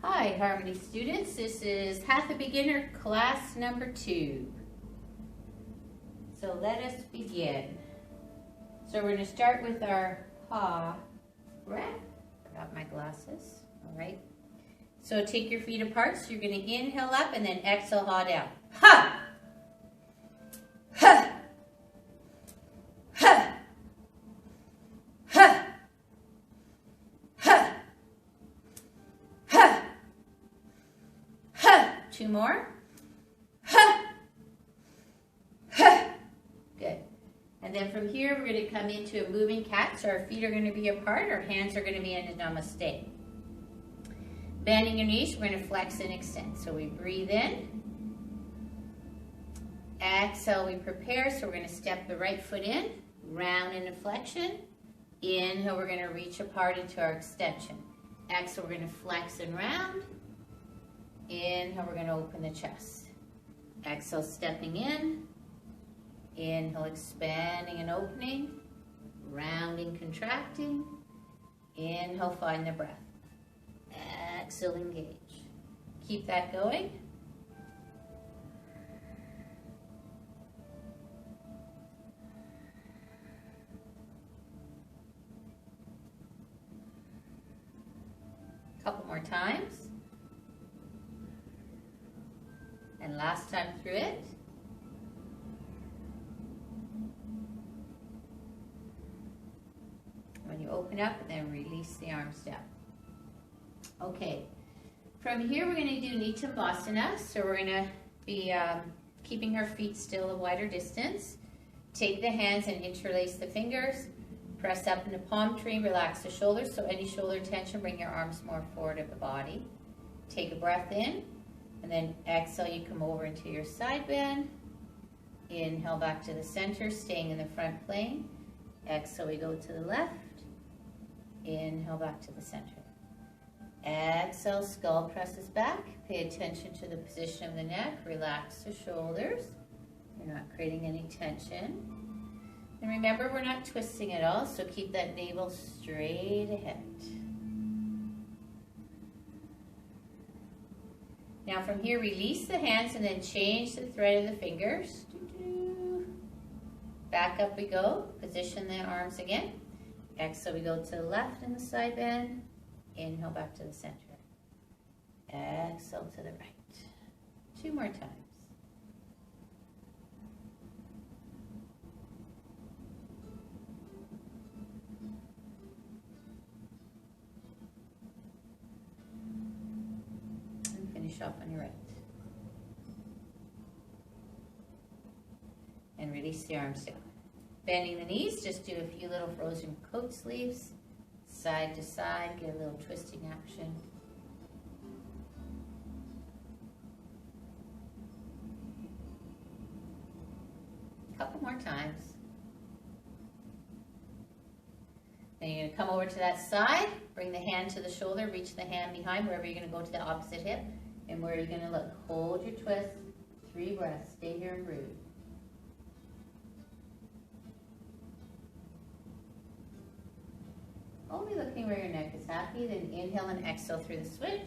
Hi, Harmony students. This is Hatha Beginner class number 2. So let us begin. So we're going to start with our ha breath. Forgot my glasses. All right. So take your feet apart. So you're going to inhale up and then exhale ha down. Ha! Ha! Ha! Ha! Ha! Ha! Ha! 2 more. Ha! Ha! Good. And then from here, we're going to come into a moving cat. So our feet are going to be apart. Our hands are going to be in a namaste. Bending your knees, we're going to flex and extend. So we breathe in. Exhale, we prepare. So we're going to step the right foot in. Round into flexion. Inhale, we're going to reach apart into our extension. Exhale, we're going to flex and round. Inhale, we're going to open the chest. Exhale, stepping in. Inhale, expanding and opening. Rounding, contracting. Inhale, find the breath. Exhale, engage. Keep that going. Couple more times. And last time through it. When you open up, and then release the arms down. Okay, from here we're going to do Nityambasana. So we're going to be keeping our feet still a wider distance. Take the hands and interlace the fingers. Press up into palm tree, relax the shoulders. So any shoulder tension, bring your arms more forward of the body. Take a breath in, and then exhale, you come over into your side bend. Inhale back to the center, staying in the front plane. Exhale, we go to the left. Inhale back to the center. Exhale, skull presses back. Pay attention to the position of the neck. Relax the shoulders. You're not creating any tension. And remember, we're not twisting at all, so keep that navel straight ahead. Now from here, release the hands and then change the thread of the fingers. Back up we go. Position the arms again. Exhale, we go to the left in the side bend. Inhale back to the center. Exhale to the right. 2 more times. And finish off on your right. And release the arms down. Bending the knees, just do a few little frozen coat sleeves. Side to side, get a little twisting action. A couple more times. Then you're going to come over to that side, bring the hand to the shoulder, reach the hand behind, wherever you're going to go to the opposite hip, and where you're going to look. Hold your twist, 3 breaths, stay here and breathe. Only looking where your neck is happy, then inhale and exhale through the switch.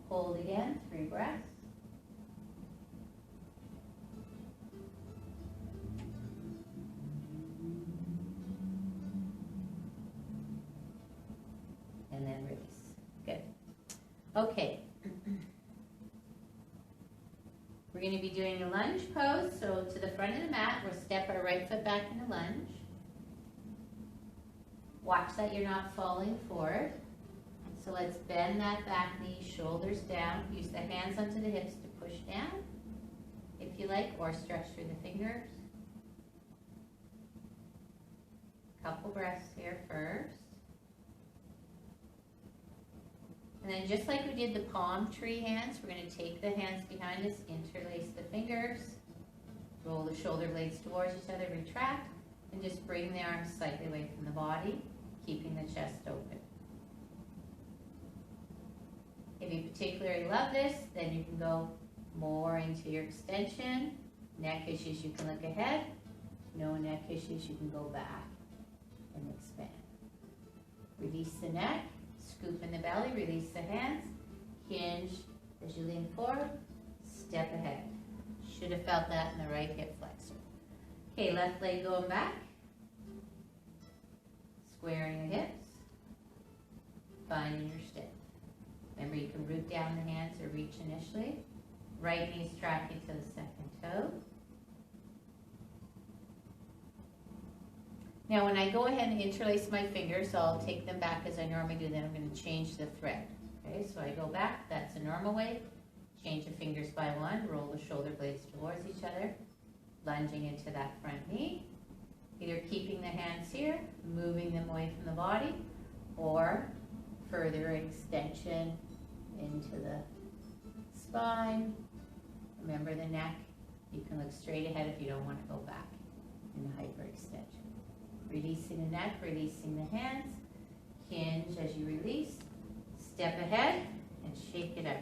Hold again, 3 breaths. And then release. Good. Okay. We're going to be doing a lunge pose. So to the front of the mat, we'll step our right foot back in a lunge. Watch that you're not falling forward. So let's bend that back knee, shoulders down. Use the hands onto the hips to push down, if you like, or stretch through the fingers. Couple breaths here first. And then just like we did the palm tree hands, we're going to take the hands behind us, interlace the fingers, roll the shoulder blades towards each other, retract, and just bring the arms slightly away from the body, keeping the chest open. If you particularly love this, then you can go more into your extension. Neck issues, you can look ahead. No neck issues, you can go back and expand. Release the neck, scoop in the belly, release the hands. hinge as you lean forward, step ahead. Should have felt that in the right hip flexor. Okay, left leg going back, squaring your hips, finding your step. Remember, you can root down the hands or reach initially. Right knee's tracking to the second toe. Now, when I go ahead and interlace my fingers, I'll take them back as I normally do, then I'm going to change the thread. Okay, so I go back, that's a normal way. Change the fingers by one, roll the shoulder blades towards each other, lunging into that front knee. Either keeping the hands here, moving them away from the body, or further extension into the spine. Remember the neck. You can look straight ahead if you don't want to go back in the hyperextension. Releasing the neck, releasing the hands. Hinge as you release. Step ahead and shake it out.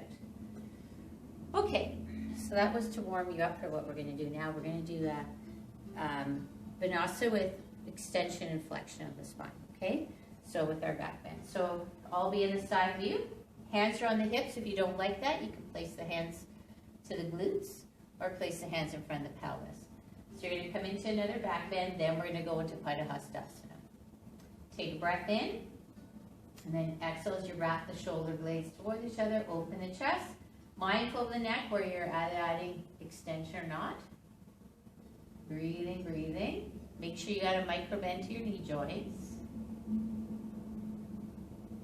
Okay, so that was to warm you up for what we're going to do now. We're going to do a Vinyasa with extension and flexion of the spine, okay? So with our back bend. So I'll be in the side view. Hands are on the hips. If you don't like that, you can place the hands to the glutes or place the hands in front of the pelvis. So you're going to come into another back bend, then we're going to go into Padahastasana. Take a breath in, and then exhale as you wrap the shoulder blades towards each other, open the chest. Mindful of the neck, where you're adding extension or not. Breathing, breathing. Make sure you got a micro bend to your knee joints.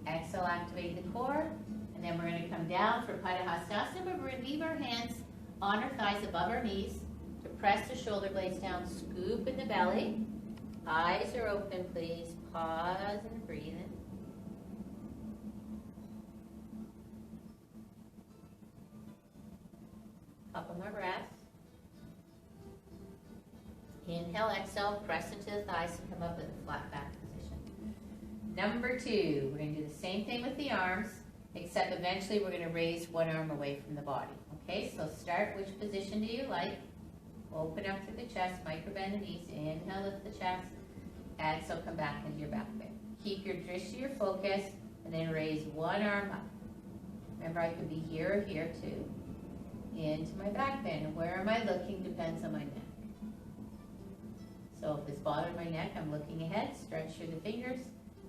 Exhale, activate the core. And then we're going to come down for Padahastasana, but we're going to leave our hands on our thighs above our knees to press the shoulder blades down, scoop in the belly. Eyes are open, please. Pause and breathe in. Couple more breaths. Inhale, exhale, press into the thighs and come up with a flat back position. Number 2, we're going to do the same thing with the arms, except eventually we're going to raise one arm away from the body. Okay, so start, which position do you like? Open up through the chest, micro bend the knees, inhale, lift the chest, exhale, come back into your back bend. Keep your drishti, your focus, and then raise one arm up. Remember, I could be here or here too. Into my back bend. And where am I looking depends on my neck. So if it's bothering my neck, I'm looking ahead, stretch through the fingers.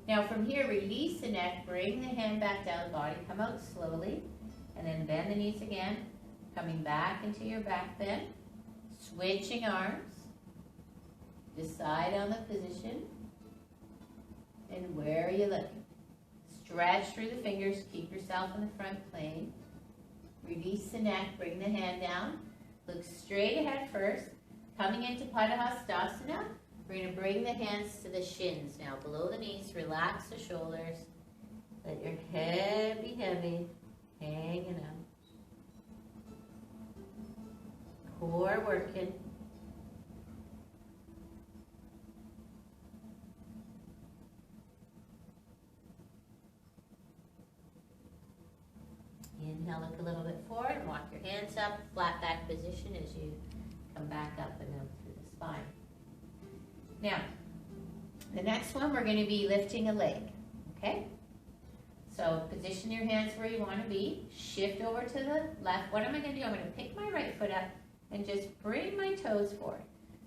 Now from here, release the neck, bring the hand back down the body, come out slowly, and then bend the knees again, coming back into your back bend, switching arms, decide on the position, and where are you looking? Stretch through the fingers, keep yourself in the front plane. Release the neck, bring the hand down. Look straight ahead first. Coming into Padahastasana, we're going to bring the hands to the shins now, below the knees. Relax the shoulders. Let your head be heavy, hanging out. Core working. Inhale, look a little bit forward and walk your hands up, flat back position as you come back up and out through the spine. Now, the next one, we're going to be lifting a leg, okay? So position your hands where you want to be, shift over to the left. What am I going to do? I'm going to pick my right foot up and just bring my toes forward.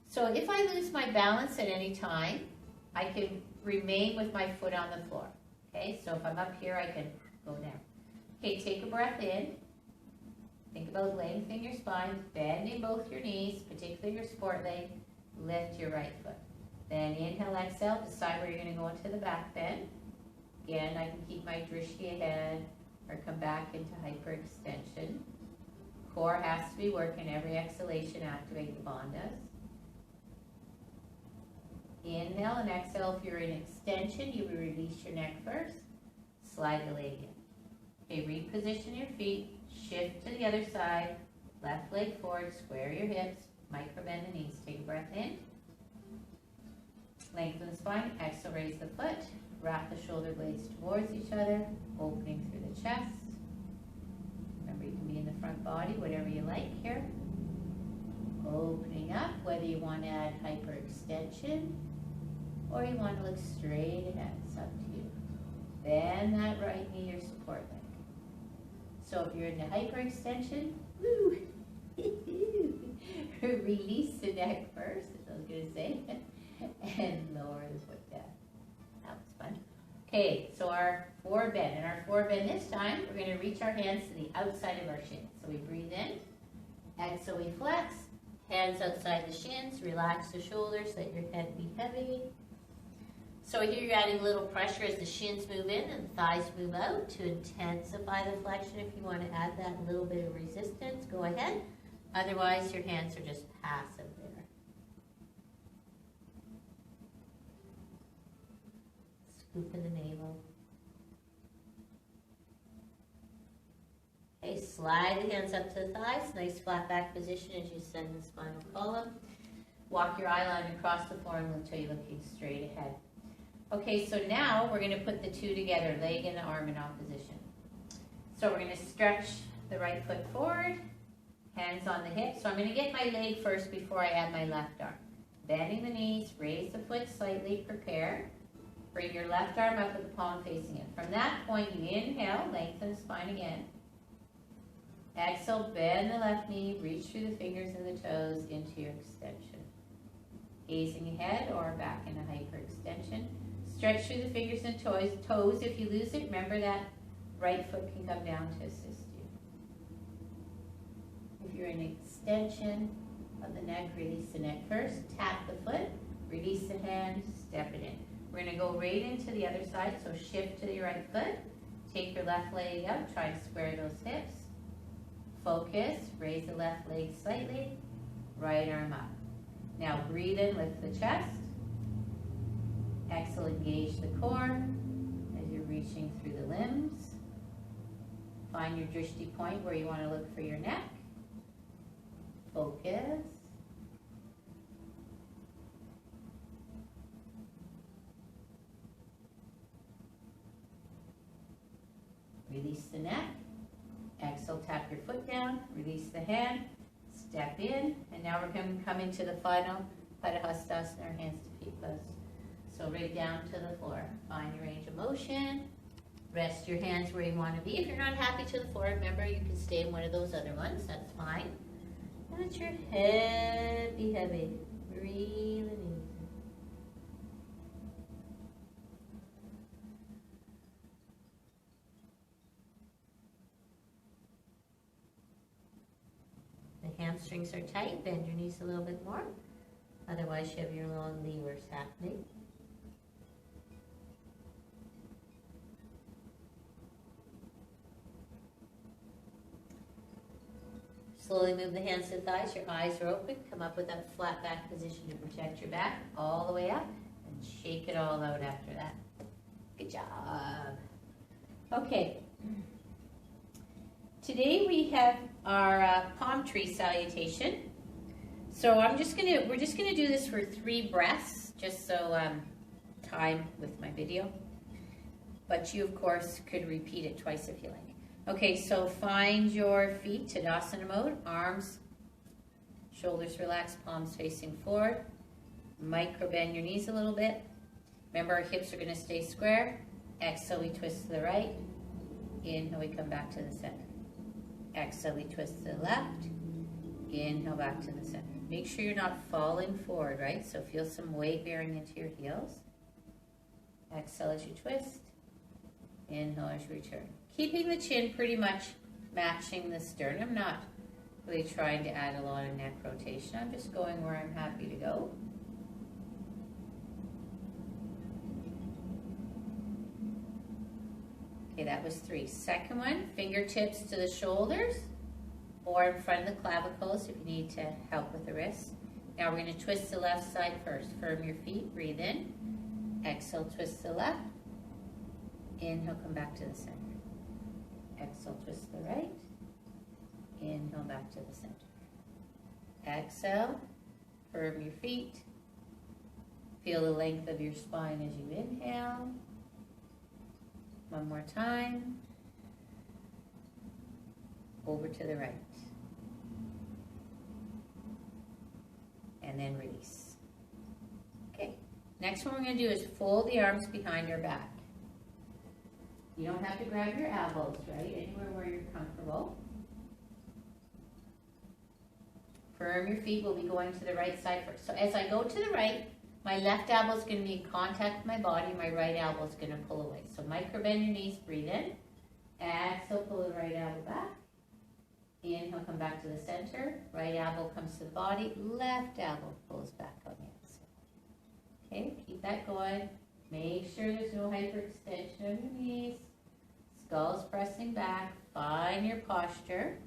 So if I lose my balance at any time, I can remain with my foot on the floor, okay? So if I'm up here, I can go down. Okay, take a breath in. Think about lengthening your spine, bending both your knees, particularly your sport leg. Lift your right foot. Then inhale, exhale, decide where you're going to go into the back bend. Again, I can keep my drishti ahead or come back into hyperextension. Core has to be working. Every exhalation, activate the bandhas. Inhale and exhale. If you're in extension, you will release your neck first. Slide the leg in. Okay, reposition your feet, shift to the other side, left leg forward, square your hips, micro bend the knees. Take a breath in, lengthen the spine, exhale, raise the foot, wrap the shoulder blades towards each other, opening through the chest. Remember, you can be in the front body, whatever you like here. Opening up, whether you want to add hyperextension or you want to look straight ahead, it's up to you. Bend that right knee or support leg. So if you're in the hyperextension, woo, release the neck first, as I was going to say, and lower the foot down. That was fun. Okay, so our forward bend. And our forward bend this time, we're going to reach our hands to the outside of our shins. So we breathe in, exhale, we flex, hands outside the shins, relax the shoulders, let your head be heavy. So here you're adding a little pressure as the shins move in and the thighs move out to intensify the flexion. If you want to add that little bit of resistance, go ahead. Otherwise, your hands are just passive there. Scoop in the navel. Okay, slide the hands up to the thighs. Nice flat back position as you send the spinal column. Walk your eye line across the floor until you're looking straight ahead. Okay, so now we're going to put the two together, leg and the arm in opposition. So we're going to stretch the right foot forward, hands on the hips. So I'm going to get my leg first before I add my left arm. Bending the knees, raise the foot slightly, prepare. Bring your left arm up with the palm facing it. From that point, you inhale, lengthen the spine again. Exhale, bend the left knee, reach through the fingers and the toes into your extension. Gazing ahead or back in a hyperextension. Stretch through the fingers and toes. If you lose it, remember that right foot can come down to assist you. If you're in extension of the neck, release the neck first. Tap the foot, release the hand, step it in. We're going to go right into the other side, so shift to your right foot. Take your left leg up, try to square those hips. Focus, raise the left leg slightly, right arm up. Now breathe in, lift the chest. Exhale, engage the core as you're reaching through the limbs. Find your drishti point where you want to look for your neck. Focus. Release the neck. Exhale, tap your foot down. Release the hand. Step in. And now we're going to come into the final Padahastasana, our hands to feet pose. So right down to the floor. Find your range of motion. Rest your hands where you want to be. If you're not happy to the floor, remember you can stay in one of those other ones. That's fine. Let your head be heavy. Breathe and easy. The hamstrings are tight. Bend your knees a little bit more. Otherwise, you have your long levers happening. Slowly move the hands to the thighs. Your eyes are open. Come up with that flat back position to protect your back all the way up. And shake it all out after that. Good job. Okay. Today we have our palm tree salutation. So we're just gonna do this for 3 breaths, just so time with my video. But you of course could repeat it twice if you like. Okay, so find your feet, Tadasana mode, arms, shoulders relaxed, palms facing forward. Micro bend your knees a little bit. Remember our hips are gonna stay square. Exhale, we twist to the right. Inhale, we come back to the center. Exhale, we twist to the left. Inhale, back to the center. Make sure you're not falling forward, right? So feel some weight bearing into your heels. Exhale as you twist. Inhale as you return. Keeping the chin pretty much matching the sternum, not really trying to add a lot of neck rotation. I'm just going where I'm happy to go. Okay, that was 3. Second one, fingertips to the shoulders or in front of the clavicles if you need to help with the wrists. Now we're going to twist the left side first. Firm your feet, breathe in. Exhale, twist to the left. Inhale, come back to the center. Exhale, twist to the right. Inhale, back to the center. Exhale, firm your feet. Feel the length of your spine as you inhale. One more time. Over to the right. And then release. Okay, next one we're going to do is fold the arms behind our back. You don't have to grab your elbows, right? Anywhere where you're comfortable. Firm your feet. We'll be going to the right side first. So as I go to the right, my left elbow is going to be in contact with my body. My right elbow is going to pull away. So micro bend your knees, breathe in. Exhale, pull the right elbow back. Inhale, come back to the center. Right elbow comes to the body. Left elbow pulls back on the exhale. Okay, keep that going. Make sure there's no hyperextension of your knees. Skull's pressing back. Find your posture.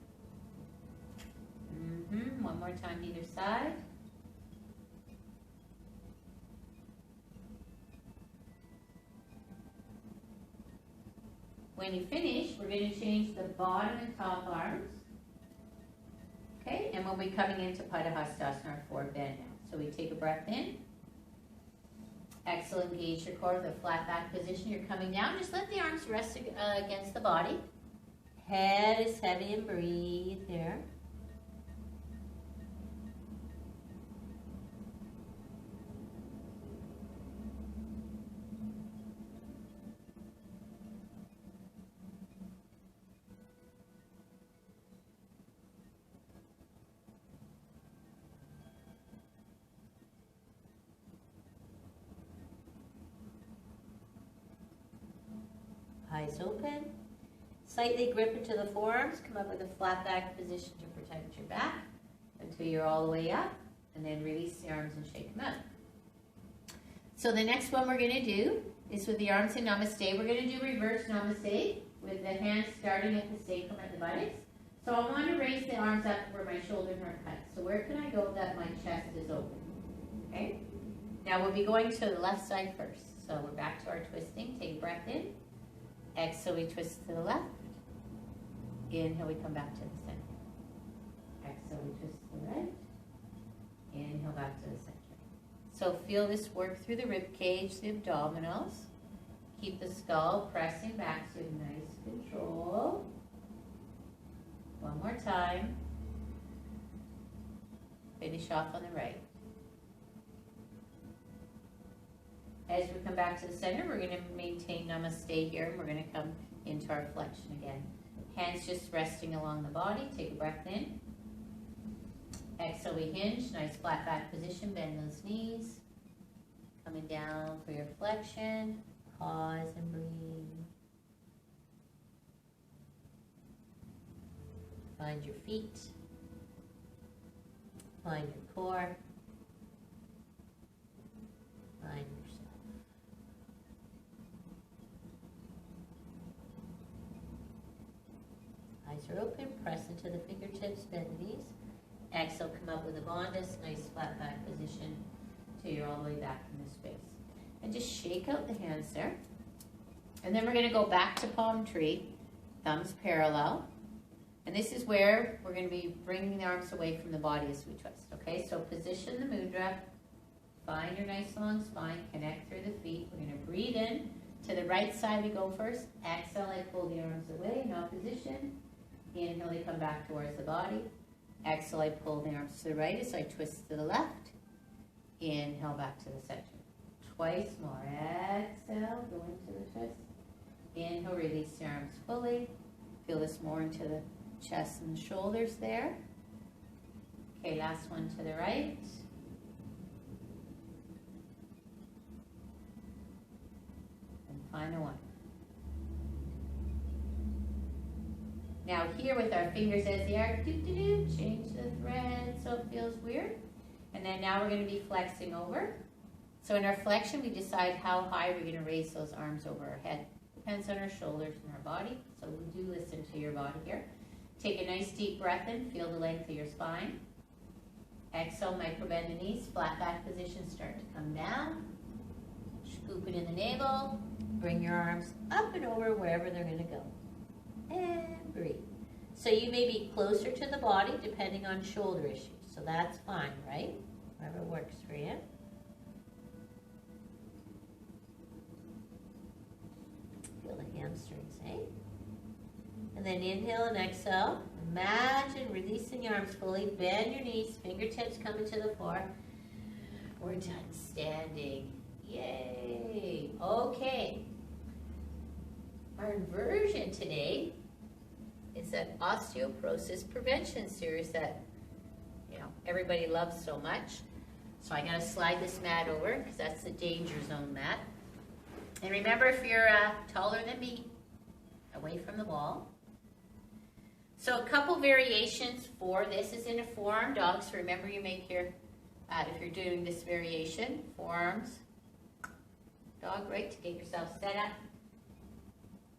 One more time either side. When you finish, we're going to change the bottom and top arms. Okay, and we'll be coming into Padahastasana, our forward bend now. So we take a breath in. Exhale, engage your core with a flat back position. You're coming down. Just let the arms rest against the body. Head is heavy and breathe there. Eyes open. Slightly grip into the forearms. Come up with a flat back position to protect your back until you're all the way up. And then release the arms and shake them out. So the next one we're going to do is with the arms in Namaste. We're going to do reverse Namaste with the hands starting at the sacrum at the buttocks. So I want to raise the arms up where my shoulders are cut. So where can I go that my chest is open? Okay. Now we'll be going to the left side first. So we're back to our twisting. Take a breath in. Exhale, we twist to the left. Inhale, we come back to the center. Exhale, we twist to the right. Inhale, back to the center. So feel this work through the rib cage, the abdominals. Keep the skull pressing back so you have nice control. One more time. Finish off on the right. As we come back to the center, we're going to maintain Namaste here, and we're going to come into our flexion again. Hands just resting along the body. Take a breath in. Exhale, we hinge. Nice flat back position. Bend those knees. Coming down for your flexion. Pause and breathe. Find your feet. Find your core. Find yourself. Eyes are open. Press into the fingertips. Bend the knees. Exhale, come up with a bandhas. Nice flat back position till you're all the way back in this space. And just shake out the hands there. And then we're going to go back to palm tree. Thumbs parallel. And this is where we're going to be bringing the arms away from the body as we twist. Okay, so position the mudra. Find your nice long spine. Connect through the feet. We're going to breathe in. To the right side we go first. Exhale, I pull the arms away in opposition. Inhale, they come back towards the body. Exhale, I pull the arms to the right as I twist to the left. Inhale, back to the center. Twice more. Exhale, go into the twist. Inhale, release the arms fully. Feel this more into the chest and the shoulders there. Okay, last one to the right. And final one. Now here with our fingers as they are, change the thread so it feels weird. And then now we're going to be flexing over. So in our flexion, we decide how high we're going to raise those arms over our head. Depends on our shoulders and our body. So we do listen to your body here. Take a nice deep breath in. Feel the length of your spine. Exhale, micro bend the knees. Flat back position. Start to come down. Scoop it in the navel. Bring your arms up and over wherever they're going to go. And breathe. So you may be closer to the body depending on shoulder issues. So that's fine, right? Whatever works for you. Feel the hamstrings, eh? And then inhale and exhale. Imagine releasing your arms fully. Bend your knees. Fingertips coming to the floor. We're done standing. Yay! Okay. Our inversion today is that osteoporosis prevention series that, you know, everybody loves so much. So I gotta slide this mat over because that's the danger zone mat. And remember, if you're taller than me, away from the wall. So a couple variations for this is in a forearm dog. So remember, you make your, if you're doing this variation, forearms dog, right, to get yourself set up.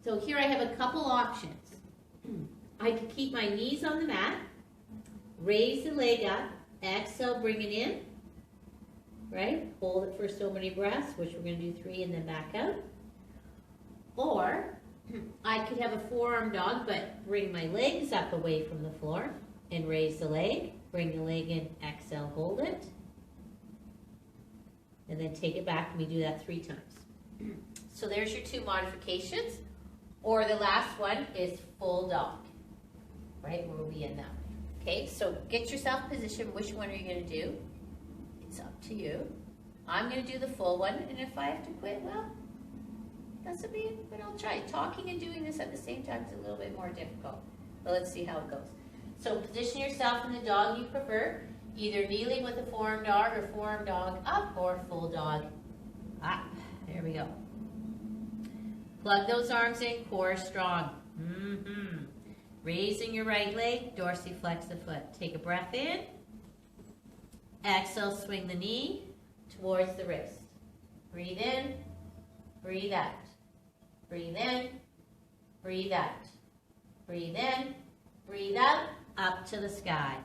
So here I have a couple options. I could keep my knees on the mat, raise the leg up, exhale, bring it in, right? Hold it for so many breaths, which we're going to do 3 and then back out. Or I could have a forearm dog, but bring my legs up away from the floor and raise the leg, bring the leg in, exhale, hold it, and then take it back, and we do that 3 times. So there's your 2 modifications. Or the last one is full dog, right? Where we'll be in that way. Okay, so get yourself positioned. Which one are you going to do? It's up to you. I'm going to do the full one, and if I have to quit, well, that's a bit, but I'll try. Talking and doing this at the same time is a little bit more difficult, but let's see how it goes. So position yourself in the dog you prefer, either kneeling with a forearm dog or forearm dog up or full dog up. There we go. Plug those arms in, core strong. Raising your right leg, dorsiflex the foot. Take a breath in. Exhale, swing the knee towards the wrist. Breathe in, breathe out. Breathe in, breathe out. Breathe in, breathe out, up to the sky.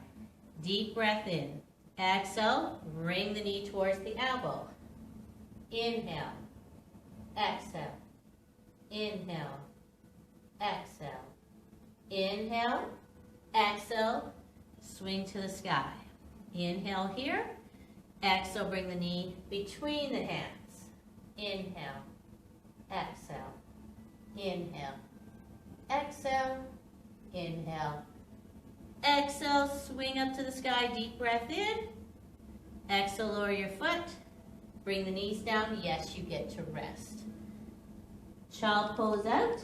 Deep breath in. Exhale, bring the knee towards the elbow. Inhale, exhale. Inhale, exhale. Inhale, exhale, swing to the sky. Inhale here, exhale, bring the knee between the hands. Inhale, exhale, inhale, exhale, inhale, exhale, swing up to the sky, deep breath in. Exhale, lower your foot, bring the knees down. Yes, you get to rest. Child pose out,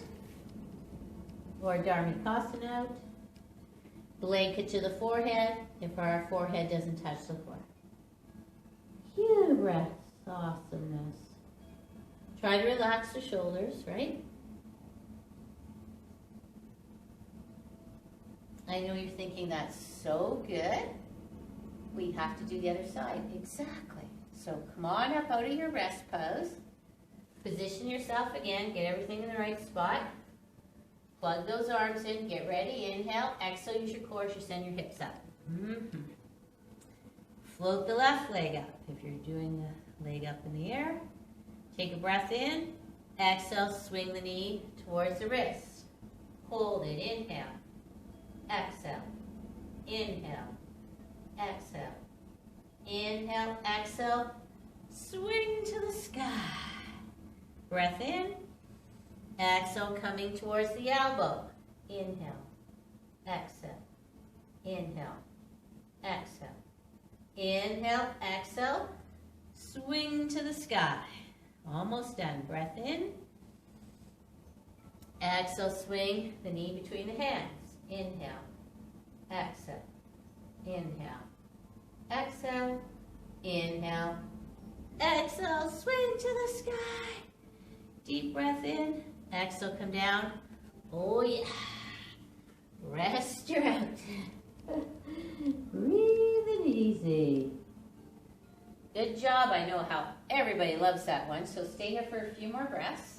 or Dharmakasana out. Blanket to the forehead if our forehead doesn't touch the floor. Huge breath, awesomeness. Try to relax the shoulders, right? I know you're thinking that's so good. We have to do the other side. Exactly. So come on up out of your rest pose. Position yourself again, get everything in the right spot. Plug those arms in, get ready, inhale, exhale, use your core as you send your hips up. Float the left leg up if you're doing the leg up in the air. Take a breath in, exhale, swing the knee towards the wrist. Hold it, inhale, exhale, inhale, exhale, inhale, exhale, swing to the sky. Breath in, exhale, coming towards the elbow. Inhale, exhale, inhale, exhale, inhale, exhale, swing to the sky. Almost done. Breath in, exhale, swing the knee between the hands. Inhale, exhale, inhale, exhale, inhale, exhale, swing to the sky. Deep breath in, exhale, come down. Oh yeah. Rest your out. Breathe it easy. Good job. I know how everybody loves that one. So stay here for a few more breaths.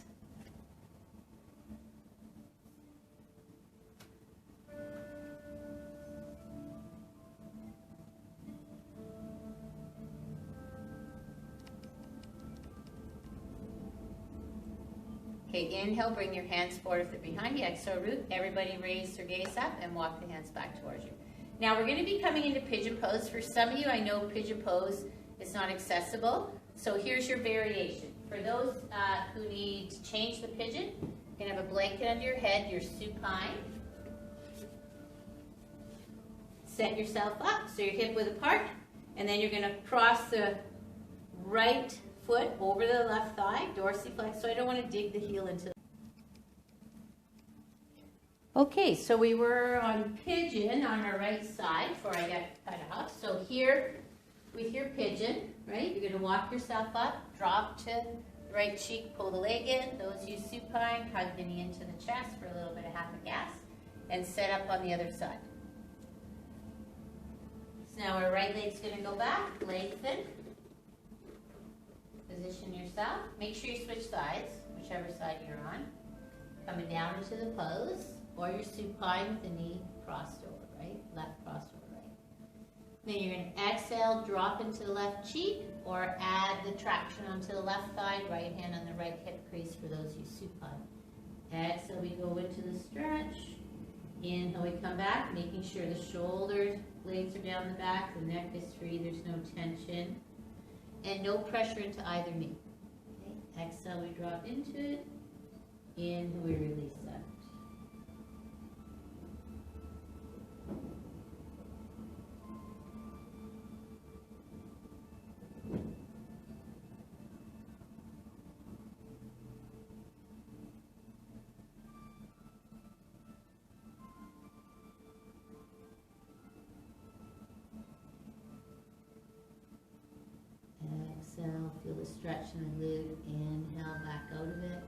Okay, inhale, bring your hands forward if they're behind you. Exhale, root. Everybody raise their gaze up and walk the hands back towards you. Now we're going to be coming into pigeon pose. For some of you, I know pigeon pose is not accessible. So here's your variation. For those who need to change the pigeon, you can have a blanket under your head, your supine. Set yourself up so your hip width apart, and then you're going to cross the right foot over the left thigh, dorsiflex, so I don't want to dig the heel into. Okay, so we were on pigeon on our right side before I got cut off. So here, with your pigeon, right, you're going to walk yourself up, drop to the right cheek, pull the leg in. Those use supine, hug the knee into the chest for a little bit of half a gas, and set up on the other side. So now our right leg's going to go back, lengthen. Position yourself. Make sure you switch sides, whichever side you're on. Coming down into the pose, or your supine with the knee crossed over, right? Left crossed over, right? Then you're going to exhale, drop into the left cheek, or add the traction onto the left thigh, right hand on the right hip crease for those who supine. Exhale, we go into the stretch. Inhale, we come back, making sure the shoulders, blades are down the back, the neck is free, there's no tension, and no pressure into either knee. Okay. Exhale, we drop into it. Inhale, we release that. Exhale, feel the stretch in the glute. Inhale, back out of it.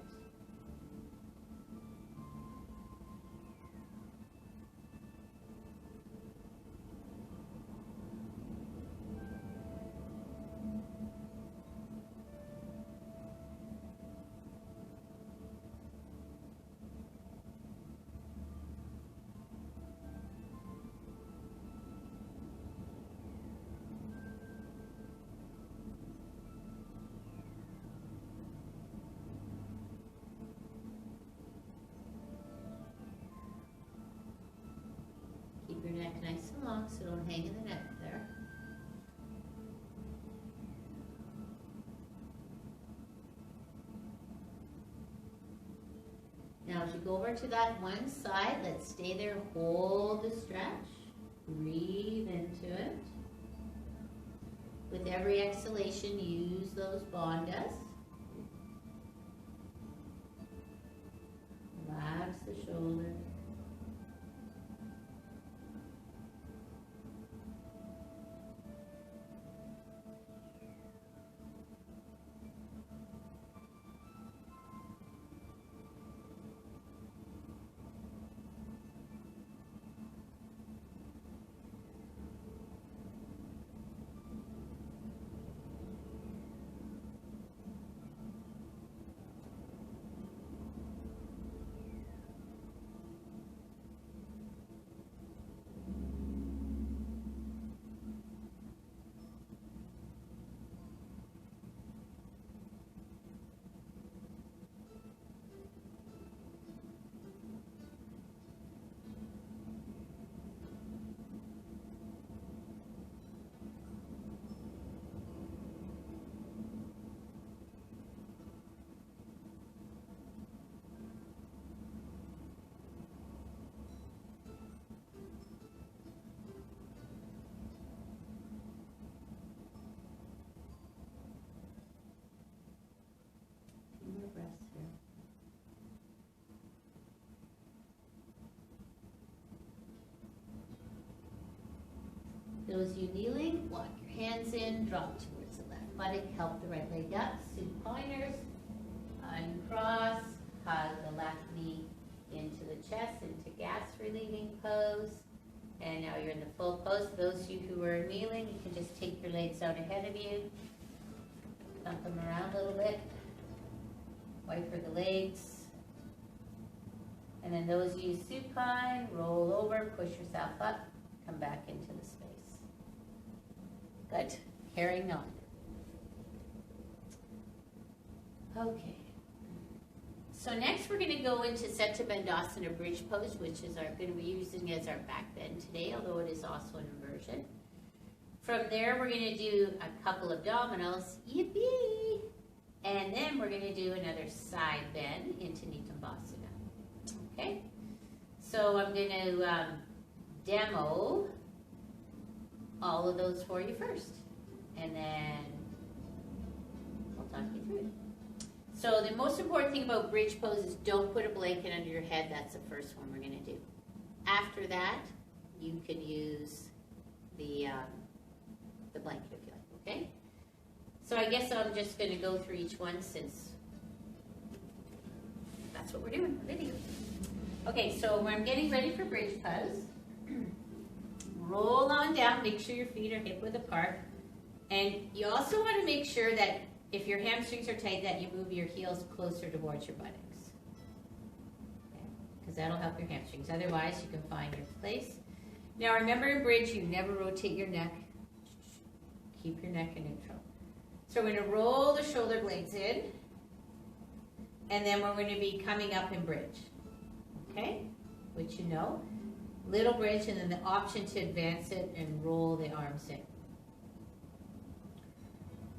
Keep your neck nice and long so don't hang in the neck there. Now as you go over to that one side, let's stay there, hold the stretch, breathe into it. With every exhalation, use those bandhas. Relax the shoulders. Those of you kneeling, walk your hands in, drop towards the left buttock, help the right leg up, supiners, uncross, hug the left knee into the chest, into gas relieving pose. And now you're in the full pose. Those of you who are kneeling, you can just take your legs out ahead of you, dump them around a little bit, wiper the legs. And then those of you supine, roll over, push yourself up, come back into the space. Good. Carrying on. Okay. So next we're going to go into Setta Bandhasana bridge pose, which is going to be using as our back bend today, although it is also an inversion. From there we're going to do a couple of abdominals, yippee! And then we're going to do another side bend into Nittambasana. Okay? So I'm going to demo all of those for you first, and then I'll talk you through it. So the most important thing about bridge pose is don't put a blanket under your head. That's the first one we're going to do. After that, you can use the blanket if you like, okay? So I guess I'm just going to go through each one since that's what we're doing, video. Okay, so when I'm getting ready for bridge pose, roll on down, make sure your feet are hip width apart. And you also want to make sure that if your hamstrings are tight, that you move your heels closer towards your buttocks. Okay? Because that'll help your hamstrings. Otherwise, you can find your place. Now remember in bridge, you never rotate your neck. Keep your neck in neutral. So we're going to roll the shoulder blades in, and then we're going to be coming up in bridge. Okay? Which you know. Little bridge, and then the option to advance it and roll the arms in.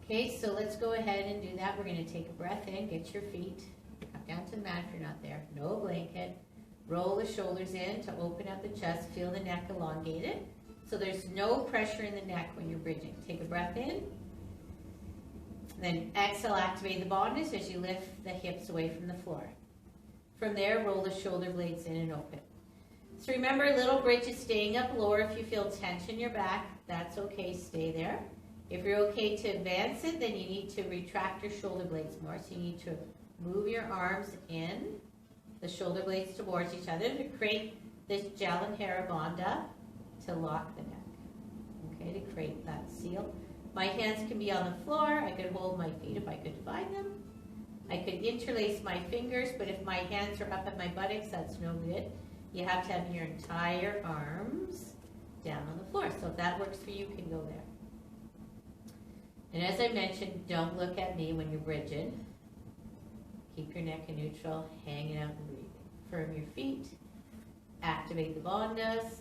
Okay, so let's go ahead and do that. We're going to take a breath in, get your feet, come down to the mat if you're not there, no blanket. Roll the shoulders in to open up the chest, feel the neck elongated. So there's no pressure in the neck when you're bridging. Take a breath in, then exhale, activate the bondage as you lift the hips away from the floor. From there, roll the shoulder blades in and open. So remember, little bridge is staying up lower. If you feel tension in your back, that's okay, stay there. If you're okay to advance it, then you need to retract your shoulder blades more. So you need to move your arms in, the shoulder blades towards each other to create this gel and hair bandha to lock the neck. Okay, to create that seal. My hands can be on the floor. I could hold my feet if I could find them. I could interlace my fingers, but if my hands are up at my buttocks, that's no good. You have to have your entire arms down on the floor. So if that works for you, you can go there. And as I mentioned, don't look at me when you're bridging. Keep your neck in neutral, hanging out and breathing. Firm your feet, activate the bandhas,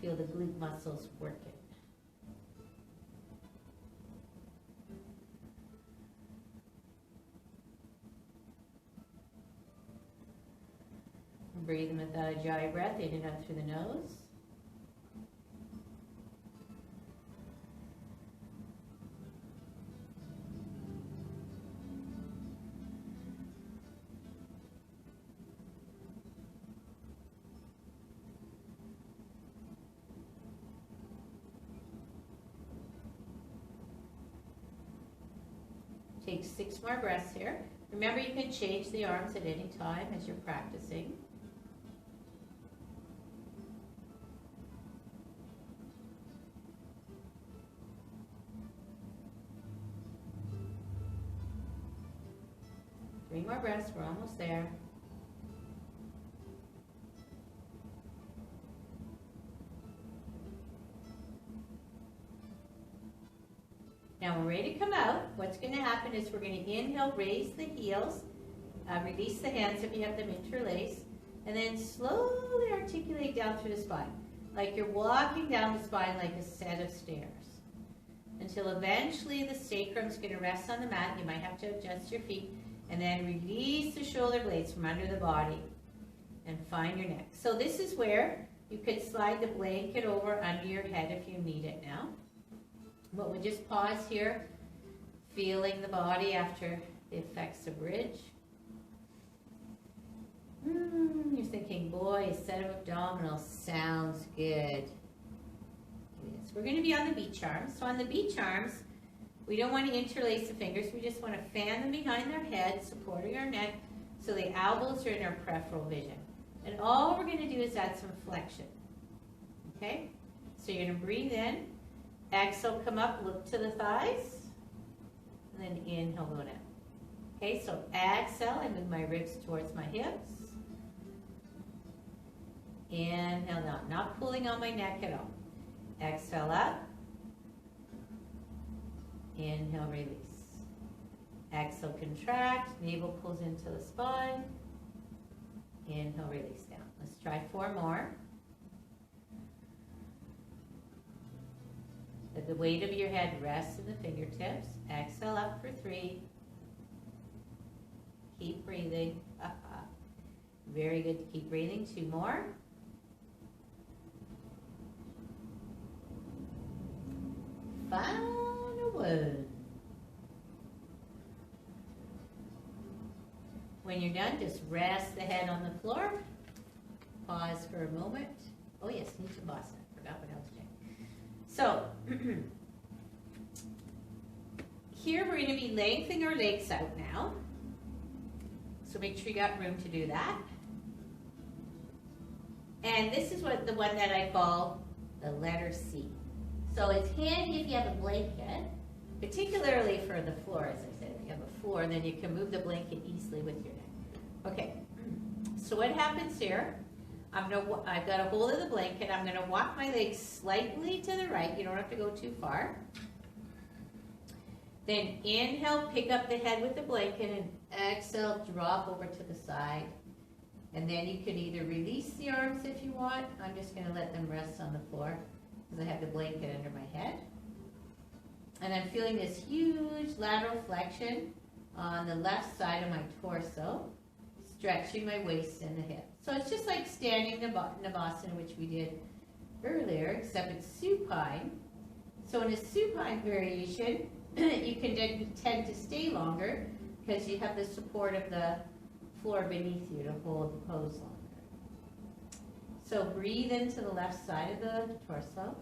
feel the glute muscles working. Breathe in without a dry breath, in and out through the nose. Take 6 more breaths here. Remember, you can change the arms at any time as you're practicing. Three more breaths, we're almost there. Now we're ready to come out. What's going to happen is we're going to inhale, raise the heels, release the hands if you have them interlaced, and then slowly articulate down through the spine, like you're walking down the spine like a set of stairs, until eventually the sacrum's going to rest on the mat. You might have to adjust your feet, and then release the shoulder blades from under the body and find your neck. So this is where you could slide the blanket over under your head if you need it now. But we'll just pause here, feeling the body after the effects of bridge. You're thinking, boy, a set of abdominals sounds good. Yes, we're going to be on the beach arms. So on the beach arms, we don't want to interlace the fingers. We just want to fan them behind our head, supporting our neck, so the elbows are in our peripheral vision. And all we're going to do is add some flexion. Okay? So you're going to breathe in. Exhale, come up, look to the thighs. And then inhale, go down. Okay, so exhale, I move my ribs towards my hips. Inhale down, not pulling on my neck at all. Exhale up. Inhale, release. Exhale, contract. Navel pulls into the spine. Inhale, release down. Let's try 4 more. Let the weight of your head rest in the fingertips. Exhale up for 3. Keep breathing. Very good to keep breathing. 2 more. Final one. When you're done, just rest the head on the floor. Pause for a moment. Oh yes, Nityabhasana. Forgot what I was doing. So, here we're going to be lengthening our legs out now. So make sure you got room to do that. And this is the one that I call the letter C. So it's handy if you have a blanket, particularly for the floor, as I said. If you have a floor, then you can move the blanket easily with your neck. Okay, so what happens here, I've got a hold of the blanket. I'm going to walk my legs slightly to the right. You don't have to go too far. Then inhale, pick up the head with the blanket, and exhale, drop over to the side. And then you can either release the arms if you want. I'm just going to let them rest on the floor because I have the blanket under my head. And I'm feeling this huge lateral flexion on the left side of my torso, stretching my waist and the hip. So it's just like standing Navasana, which we did earlier, except it's supine. So in a supine variation, you can tend to stay longer because you have the support of the floor beneath you to hold the pose longer. So breathe into the left side of the torso.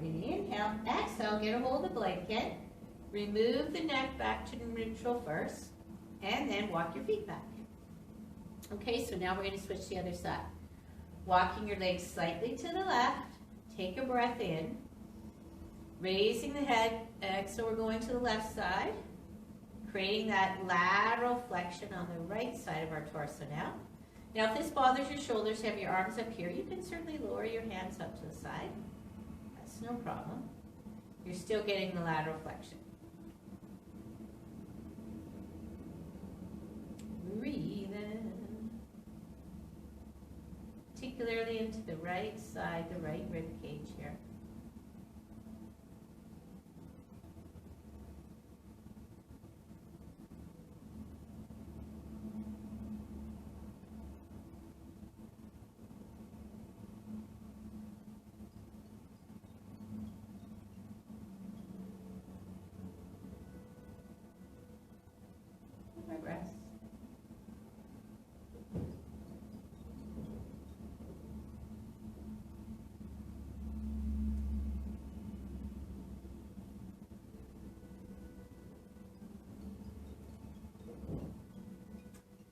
Inhale, exhale, get a hold of the blanket, remove the neck back to neutral first, and then walk your feet back. Okay, so now we're going to switch to the other side. Walking your legs slightly to the left, take a breath in, raising the head, exhale, we're going to the left side, creating that lateral flexion on the right side of our torso now. Now if this bothers your shoulders, you have your arms up here, you can certainly lower your hands up to the side. No problem. You're still getting the lateral flexion. Breathe in. Particularly into the right side, the right rib cage here. Rest.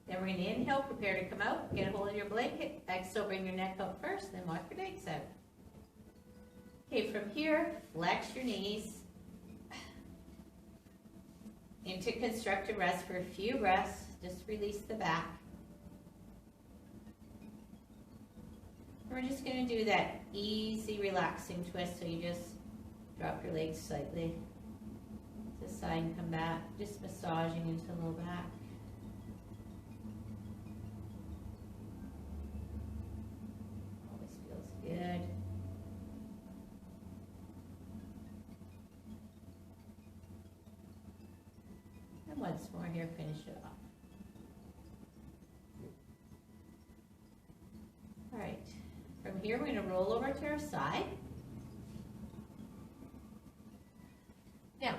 Then we're going to inhale, prepare to come out, get a hold of your blanket, exhale, bring your neck up first, then walk your legs out. Okay, from here, flex your knees into constructive rest for a few breaths. Just release the back. We're just going to do that easy relaxing twist, so you just drop your legs slightly to the side and come back, just massaging into the low back. Always feels good. Once more here, finish it off. All right, from here we're going to roll over to our side. Now,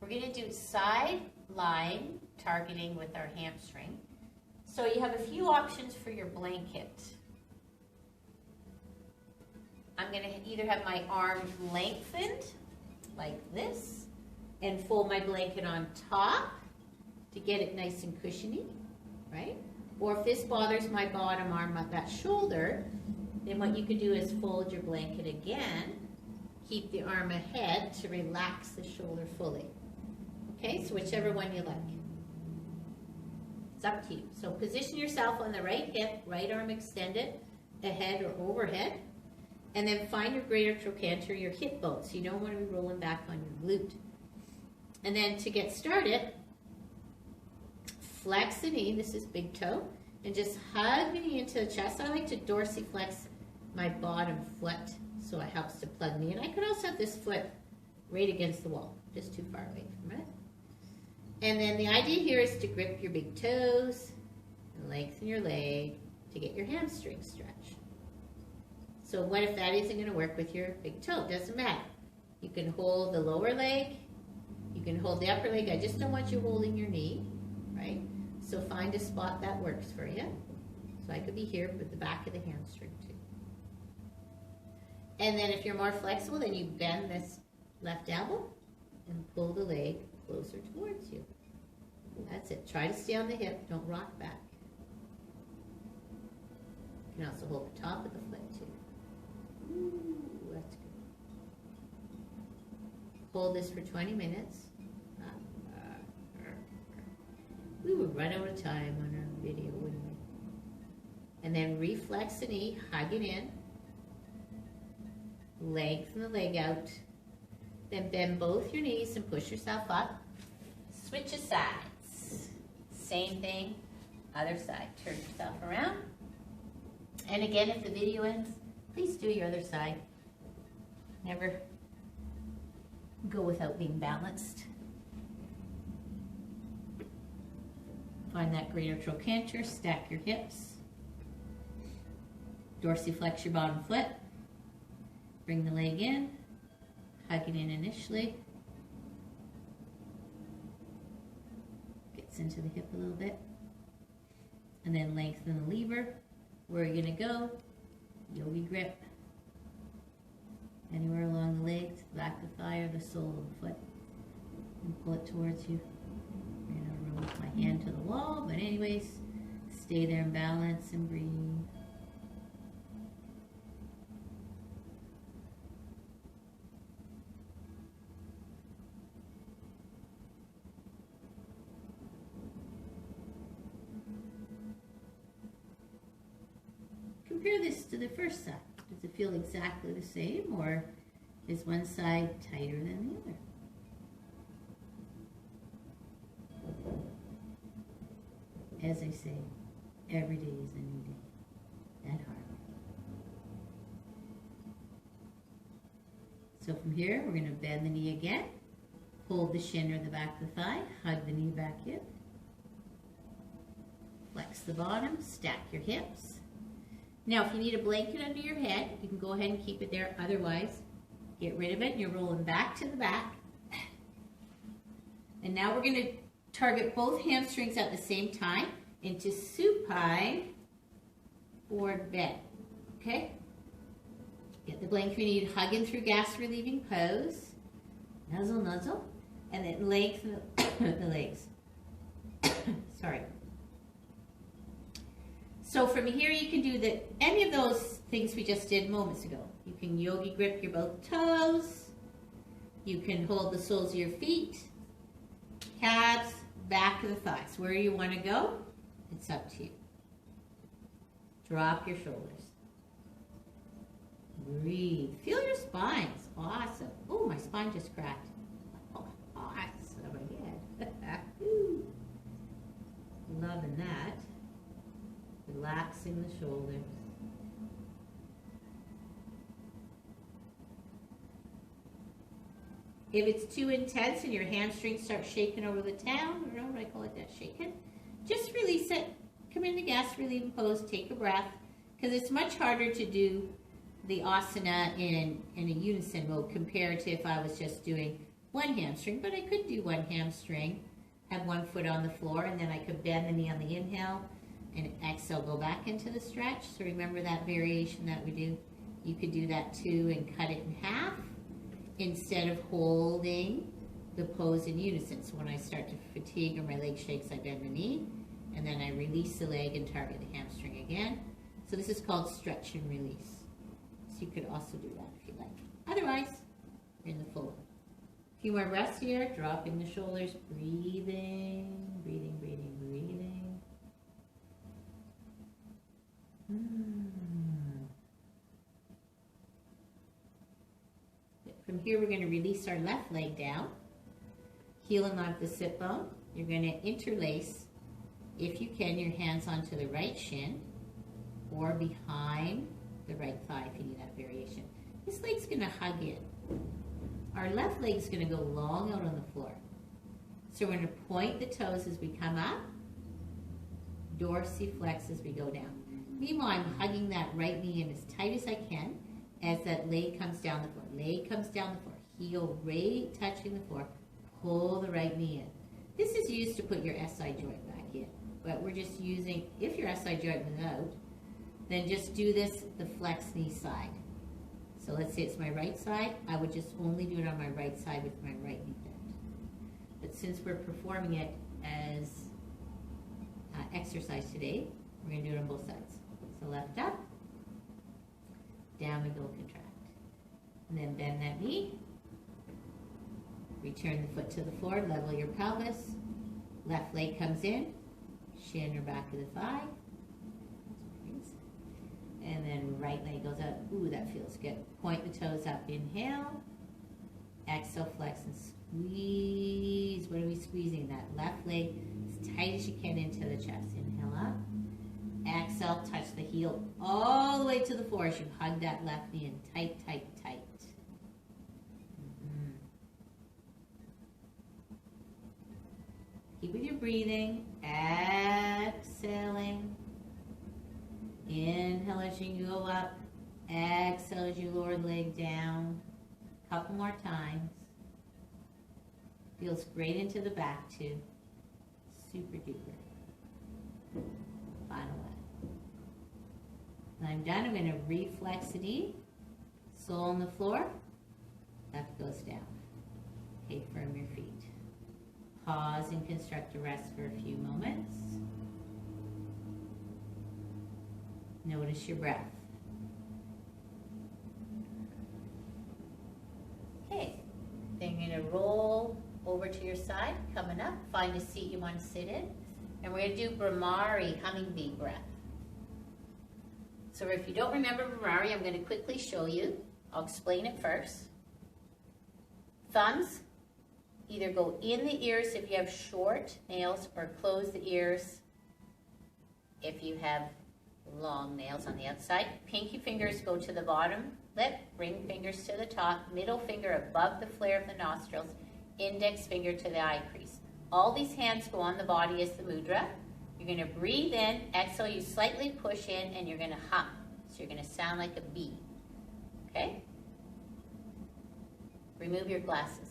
we're going to do side lying, targeting with our hamstring. So you have a few options for your blanket. I'm going to either have my arms lengthened like this, and fold my blanket on top to get it nice and cushiony, right? Or if this bothers my bottom arm at that shoulder, then what you could do is fold your blanket again, keep the arm ahead to relax the shoulder fully. Okay, so whichever one you like. It's up to you. So position yourself on the right hip, right arm extended, ahead or overhead, and then find your greater trochanter, your hip bone. So you don't want to be rolling back on your glute. And then to get started, flex the knee, this is big toe, and just hug the knee into the chest. I like to dorsiflex my bottom foot, so it helps to plug me in. I could also have this foot right against the wall, just too far away from it. And then the idea here is to grip your big toes and lengthen your leg to get your hamstring stretch. So what if that isn't going to work with your big toe? Doesn't matter. You can hold the lower leg, you can hold the upper leg. I just don't want you holding your knee, right? So find a spot that works for you. So I could be here with the back of the hamstring too. And then if you're more flexible, then you bend this left elbow and pull the leg closer towards you. That's it. Try to stay on the hip. Don't rock back. You can also hold the top of the foot too. Ooh, that's good. Hold this for 20 minutes. We would run out of time on our video, wouldn't we? And then reflex the knee, hug it in. Lengthen the leg out. Then bend both your knees and push yourself up. Switch sides. Same thing, other side. Turn yourself around. And again, if the video ends, please do your other side. Never go without being balanced. Find that greater trochanter, stack your hips. Dorsiflex your bottom foot. Bring the leg in. Hug it in initially. Gets into the hip a little bit. And then lengthen the lever. Where are you going to go? Yogi grip. Anywhere along the leg, to the back of the thigh or the sole of the foot. And pull it towards you. I'm going to roll my hand to the wall, but anyways, stay there in balance and breathe. Compare this to the first side. Does it feel exactly the same, or is one side tighter than the other? As I say, every day is a new day at heart. So from here, we're going to bend the knee again. Hold the shin or the back of the thigh. Hug the knee back in. Flex the bottom. Stack your hips. Now, if you need a blanket under your head, you can go ahead and keep it there. Otherwise, get rid of it. And you're rolling back to the back. And now we're going to target both hamstrings at the same time into supine forward bend. Okay? Get the blanket you need. Hug in through gas relieving pose. Nuzzle, nuzzle. And then lengthen the legs. Sorry. So from here you can do any of those things we just did moments ago. You can yogi grip your both toes. You can hold the soles of your feet. Calves, back of the thighs. Where you want to go, it's up to you. Drop your shoulders. Breathe. Feel your spines. Awesome. Oh, my spine just cracked. Oh, awesome again. Loving that. Relaxing the shoulders. If it's too intense and your hamstrings start shaking over the town, or what I call it, that shaking, just release it. Come into gas relieving pose, take a breath, because it's much harder to do the asana in a unison mode compared to if I was just doing one hamstring. But I could do one hamstring, have one foot on the floor, and then I could bend the knee on the inhale, and exhale, go back into the stretch. So remember that variation that we do? You could do that too and cut it in half instead of holding the pose in unison. So when I start to fatigue or my leg shakes, I bend the knee, and then I release the leg and target the hamstring again. So this is called stretch and release. So you could also do that if you like. Otherwise, you're in the full one. A few more breaths here, dropping the shoulders, breathing, breathing, breathing, breathing. From here, we're going to release our left leg down. heel in line with the sit bone. You're going to interlace, if you can, your hands onto the right shin or behind the right thigh if you need that variation. This leg's going to hug in. Our left leg's going to go long out on the floor. So we're going to point the toes as we come up, dorsiflex as we go down. Meanwhile, I'm hugging that right knee in as tight as I can as that leg comes down the floor. Leg comes down the floor. Heel right touching the floor. Pull the right knee in. This is used to put your SI joint back in, but we're just using, if your SI joint was out, then just do this the flex knee side. So let's say it's my right side, I would just only do it on my right side with my right knee bent. But since we're performing it as exercise today, we're going to do it on both sides. So left up, down we go, contract. And then bend that knee. Return the foot to the floor, level your pelvis. Left leg comes in, shin or back of the thigh. And then right leg goes out. Ooh, that feels good. Point the toes up, inhale. Exhale, flex and squeeze. What are we squeezing? That left leg as tight as you can into the chest. Inhale up. Exhale, touch the heel all the way to the floor as you hug that left knee in. Tight, tight, tight. Keep with your breathing. Exhaling. Inhale as you go up. Exhale as you lower the leg down. Couple more times. Feels great into the back too. Super duper. Final one. When I'm done, I'm going to reflex the knee. Sole on the floor. Left goes down. Okay, firm your feet. Pause and construct a rest for a few moments. Notice your breath. Okay, then you're going to roll over to your side, coming up. Find a seat you want to sit in. And we're going to do Brahmari, humming bee breath. So if you don't remember Brahmari, I'm going to quickly show you. I'll explain it first. Thumbs either go in the ears if you have short nails, or close the ears if you have long nails on the outside. Pinky fingers go to the bottom lip, ring fingers to the top, middle finger above the flare of the nostrils, index finger to the eye crease. All these hands go on the body as the mudra. You're going to breathe in, exhale, you slightly push in, and you're going to hum. So you're going to sound like a bee. Okay? Remove your glasses.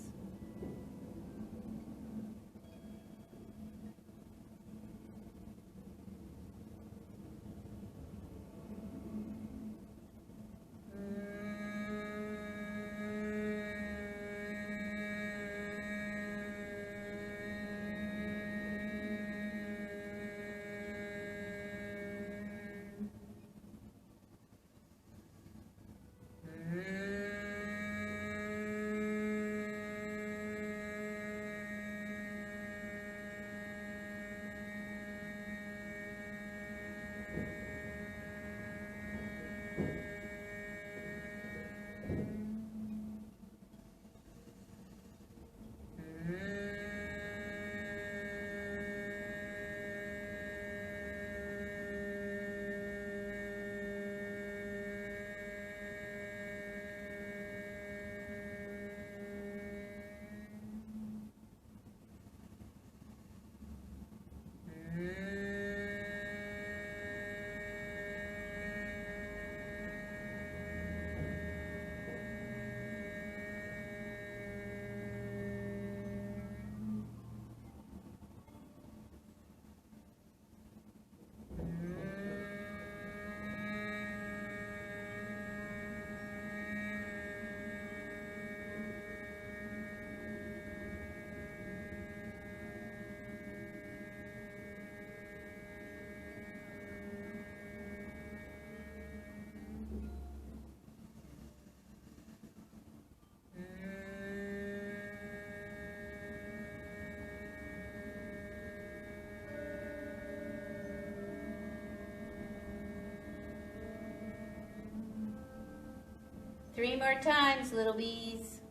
Three more times, little bees.